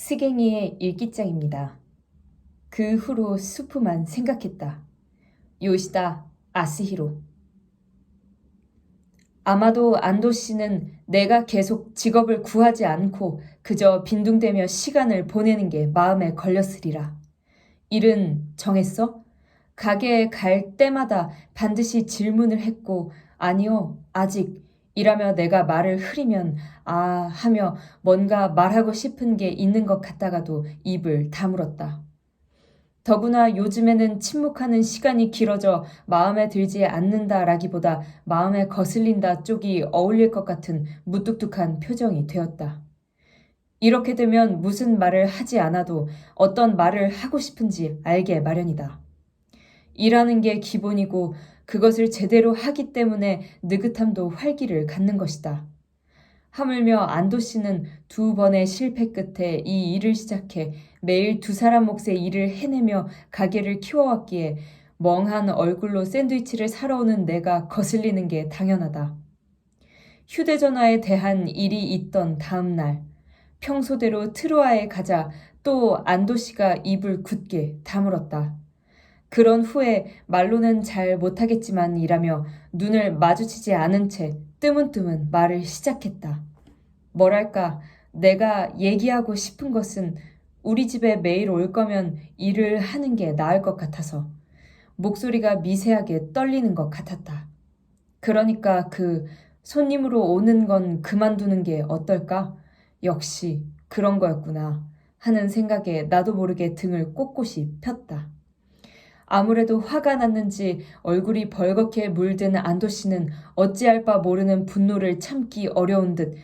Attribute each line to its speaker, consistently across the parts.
Speaker 1: 스갱이의 일기장입니다. 그 후로 수프만 생각했다. 요시다 아스히로. 아마도 안도 씨는 내가 계속 직업을 구하지 않고 그저 빈둥대며 시간을 보내는 게 마음에 걸렸으리라. 일은 정했어? 가게에 갈 때마다 반드시 질문을 했고, 아니요, 아직, 이라며 내가 말을 흐리면, 하며 뭔가 말하고 싶은 게 있는 것 같다가도 입을 다물었다. 더구나 요즘에는 침묵하는 시간이 길어져 마음에 들지 않는다라기보다 마음에 거슬린다 쪽이 어울릴 것 같은 무뚝뚝한 표정이 되었다. 이렇게 되면 무슨 말을 하지 않아도 어떤 말을 하고 싶은지 알게 마련이다. 일하는 게 기본이고 그것을 제대로 하기 때문에 느긋함도 활기를 갖는 것이다. 하물며 안도 씨는 2번의 실패 끝에 이 일을 시작해 매일 2사람 몫의 일을 해내며 가게를 키워왔기에 멍한 얼굴로 샌드위치를 사러 오는 내가 거슬리는 게 당연하다. 휴대전화에 대한 일이 있던 다음 날, 평소대로 트로아에 가자 또 안도 씨가 입을 굳게 다물었다. 그런 후에 말로는 잘 못하겠지만 이라며 눈을 마주치지 않은 채 뜨문뜨문 말을 시작했다. 뭐랄까, 내가 얘기하고 싶은 것은 우리 집에 매일 올 거면 일을 하는 게 나을 것 같아서 목소리가 미세하게 떨리는 것 같았다. 그러니까 손님으로 오는 건 그만두는 게 어떨까? 역시 그런 거였구나 하는 생각에 나도 모르게 등을 꼿꼿이 폈다. 아무래도 화가 났는지 얼굴이 벌겋게 물든 안도 씨는 어찌할 바 모르는 분노를 참기 어려운 듯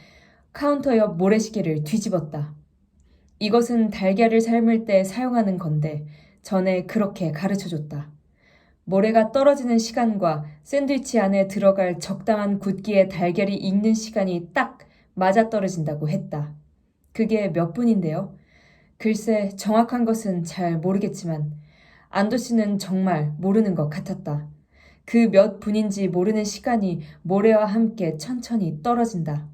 Speaker 1: 카운터 옆 모래시계를 뒤집었다. 이것은 달걀을 삶을 때 사용하는 건데 전에 그렇게 가르쳐줬다. 모래가 떨어지는 시간과 샌드위치 안에 들어갈 적당한 굵기의 달걀이 익는 시간이 딱 맞아떨어진다고 했다. 그게 몇 분인데요? 글쎄 정확한 것은 잘 모르겠지만 안도 씨는 정말 모르는 것 같았다. 그 몇 분인지 모르는 시간이 모래와 함께 천천히 떨어진다.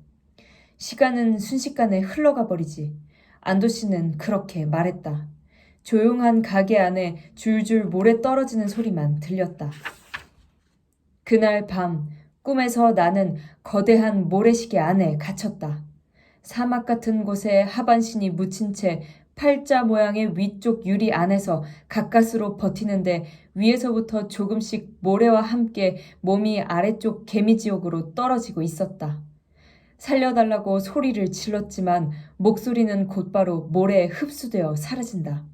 Speaker 1: 시간은 순식간에 흘러가 버리지. 안도 씨는 그렇게 말했다. 조용한 가게 안에 줄줄 모래 떨어지는 소리만 들렸다. 그날 밤 꿈에서 나는 거대한 모래시계 안에 갇혔다. 사막 같은 곳에 하반신이 묻힌 채 팔자 모양의 위쪽 유리 안에서 가까스로 버티는데 위에서부터 조금씩 모래와 함께 몸이 아래쪽 개미지옥으로 떨어지고 있었다. 살려달라고 소리를 질렀지만 목소리는 곧바로 모래에 흡수되어 사라진다.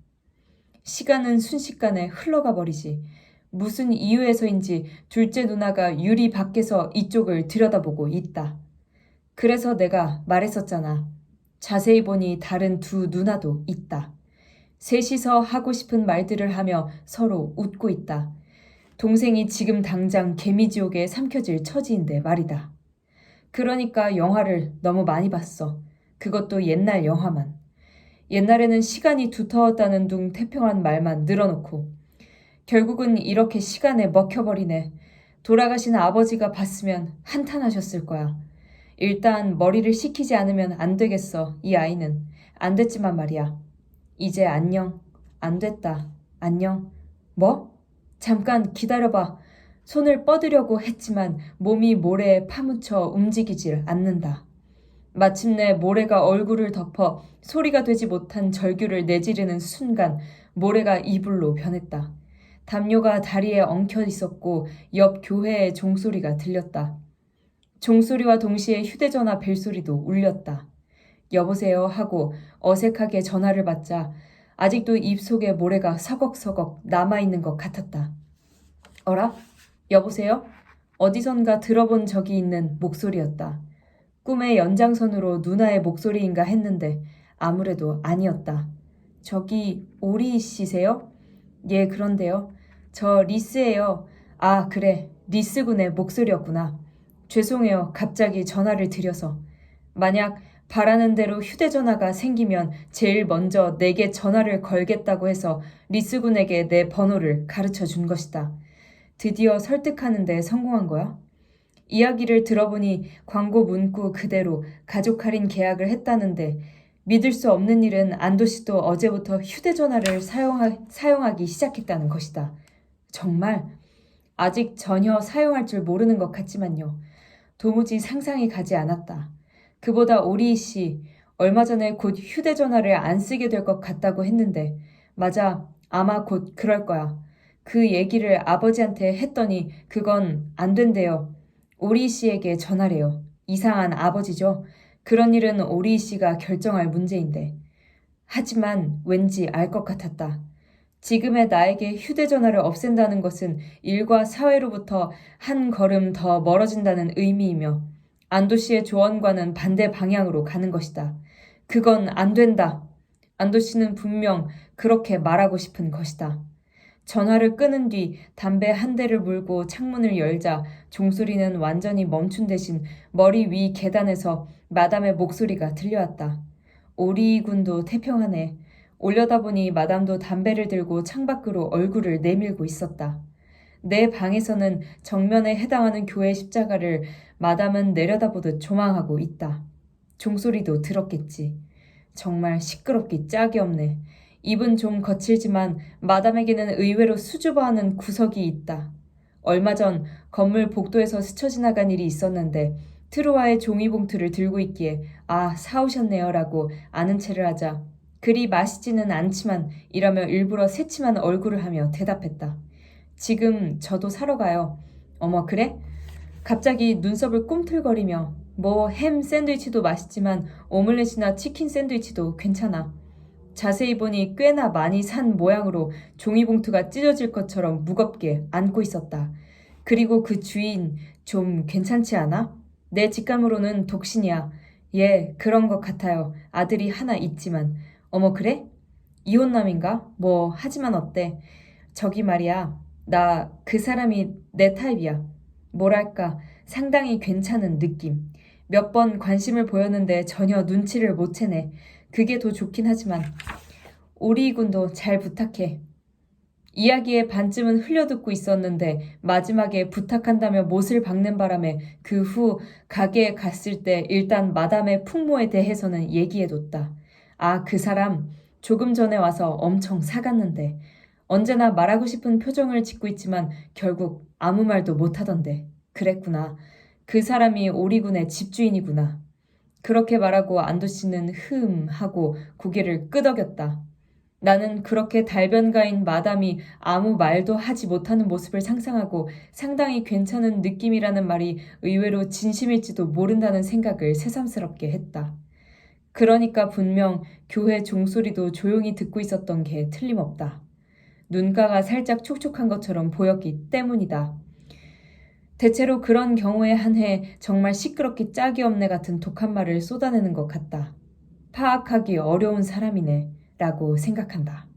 Speaker 1: 시간은 순식간에 흘러가 버리지. 무슨 이유에서인지 둘째 누나가 유리 밖에서 이쪽을 들여다보고 있다. 그래서 내가 말했었잖아. 자세히 보니 다른 2 누나도 있다. 셋이서 하고 싶은 말들을 하며 서로 웃고 있다. 동생이 지금 당장 개미지옥에 삼켜질 처지인데 말이다. 그러니까 영화를 너무 많이 봤어. 그것도 옛날 영화만. 옛날에는 시간이 두터웠다는 둥 태평한 말만 늘어놓고 결국은 이렇게 시간에 먹혀버리네. 돌아가신 아버지가 봤으면 한탄하셨을 거야. 일단 머리를 식히지 않으면 안 되겠어. 이 아이는. 안 됐지만 말이야. 이제 안녕. 안 됐다. 안녕. 뭐? 잠깐 기다려봐. 손을 뻗으려고 했지만 몸이 모래에 파묻혀 움직이질 않는다. 마침내 모래가 얼굴을 덮어 소리가 되지 못한 절규를 내지르는 순간 모래가 이불로 변했다. 담요가 다리에 엉켜 있었고 옆 교회의 종소리가 들렸다. 종소리와 동시에 휴대전화 벨소리도 울렸다. 여보세요 하고 어색하게 전화를 받자 아직도 입속에 모래가 서걱서걱 남아있는 것 같았다. 어라? 여보세요? 어디선가 들어본 적이 있는 목소리였다. 꿈의 연장선으로 누나의 목소리인가 했는데 아무래도 아니었다. 저기 오리 씨세요? 예, 그런데요. 저 리스예요. 아, 그래. 리스군의 목소리였구나. 죄송해요. 갑자기 전화를 드려서. 만약 바라는 대로 휴대전화가 생기면 제일 먼저 내게 전화를 걸겠다고 해서 리스군에게 내 번호를 가르쳐 준 것이다. 드디어 설득하는 데 성공한 거야? 이야기를 들어보니 광고 문구 그대로 가족 할인 계약을 했다는데 믿을 수 없는 일은 안도 씨도 어제부터 휴대전화를 사용하기 시작했다는 것이다. 정말 아직 전혀 사용할 줄 모르는 것 같지만요. 도무지 상상이 가지 않았다. 그보다 오리희 씨, 얼마 전에 곧 휴대전화를 안 쓰게 될 것 같다고 했는데, 맞아, 아마 곧 그럴 거야. 그 얘기를 아버지한테 했더니 그건 안 된대요. 오리희 씨에게 전화래요. 이상한 아버지죠. 그런 일은 오리희 씨가 결정할 문제인데. 하지만 왠지 알 것 같았다. 지금의 나에게 휴대전화를 없앤다는 것은 일과 사회로부터 한 걸음 더 멀어진다는 의미이며 안도 씨의 조언과는 반대 방향으로 가는 것이다. 그건 안 된다. 안도 씨는 분명 그렇게 말하고 싶은 것이다. 전화를 끊은 뒤 담배 한 대를 물고 창문을 열자 종소리는 완전히 멈춘 대신 머리 위 계단에서 마담의 목소리가 들려왔다. 오리이 군도 태평하네. 올려다보니 마담도 담배를 들고 창밖으로 얼굴을 내밀고 있었다. 내 방에서는 정면에 해당하는 교회 십자가를 마담은 내려다보듯 조망하고 있다. 종소리도 들었겠지. 정말 시끄럽기 짝이 없네. 입은 좀 거칠지만 마담에게는 의외로 수줍어하는 구석이 있다. 얼마 전 건물 복도에서 스쳐 지나간 일이 있었는데 트루와의 종이봉투를 들고 있기에 아, 사오셨네요 라고 아는 체를 하자 그리 마시지는 않지만 이라며 일부러 새침한 얼굴을 하며 대답했다. 지금 저도 사러 가요. 어머 그래? 갑자기 눈썹을 꿈틀거리며 뭐 햄 샌드위치도 맛있지만 오믈렛이나 치킨 샌드위치도 괜찮아. 자세히 보니 꽤나 많이 산 모양으로 종이봉투가 찢어질 것처럼 무겁게 안고 있었다. 그리고 그 주인 좀 괜찮지 않아? 내 직감으로는 독신이야. 예, 그런 것 같아요. 아들이 하나 있지만. 어머 그래? 이혼남인가? 뭐 하지만 어때? 저기 말이야. 나 그 사람이 내 타입이야. 뭐랄까 상당히 괜찮은 느낌. 몇 번 관심을 보였는데 전혀 눈치를 못 채네. 그게 더 좋긴 하지만 오리이 군도 잘 부탁해. 이야기의 반쯤은 흘려듣고 있었는데 마지막에 부탁한다며 못을 박는 바람에 그 후 가게에 갔을 때 일단 마담의 풍모에 대해서는 얘기해뒀다. 아, 그 사람 조금 전에 와서 엄청 사갔는데 언제나 말하고 싶은 표정을 짓고 있지만 결국 아무 말도 못하던데. 그랬구나. 그 사람이 오리군의 집주인이구나. 그렇게 말하고 안도 씨는 하고 고개를 끄덕였다. 나는 그렇게 달변가인 마담이 아무 말도 하지 못하는 모습을 상상하고 상당히 괜찮은 느낌이라는 말이 의외로 진심일지도 모른다는 생각을 새삼스럽게 했다. 그러니까 분명 교회 종소리도 조용히 듣고 있었던 게 틀림없다. 눈가가 살짝 촉촉한 것처럼 보였기 때문이다. 대체로 그런 경우에 한해 정말 시끄럽기 짝이 없네 같은 독한 말을 쏟아내는 것 같다. 파악하기 어려운 사람이네 라고 생각한다.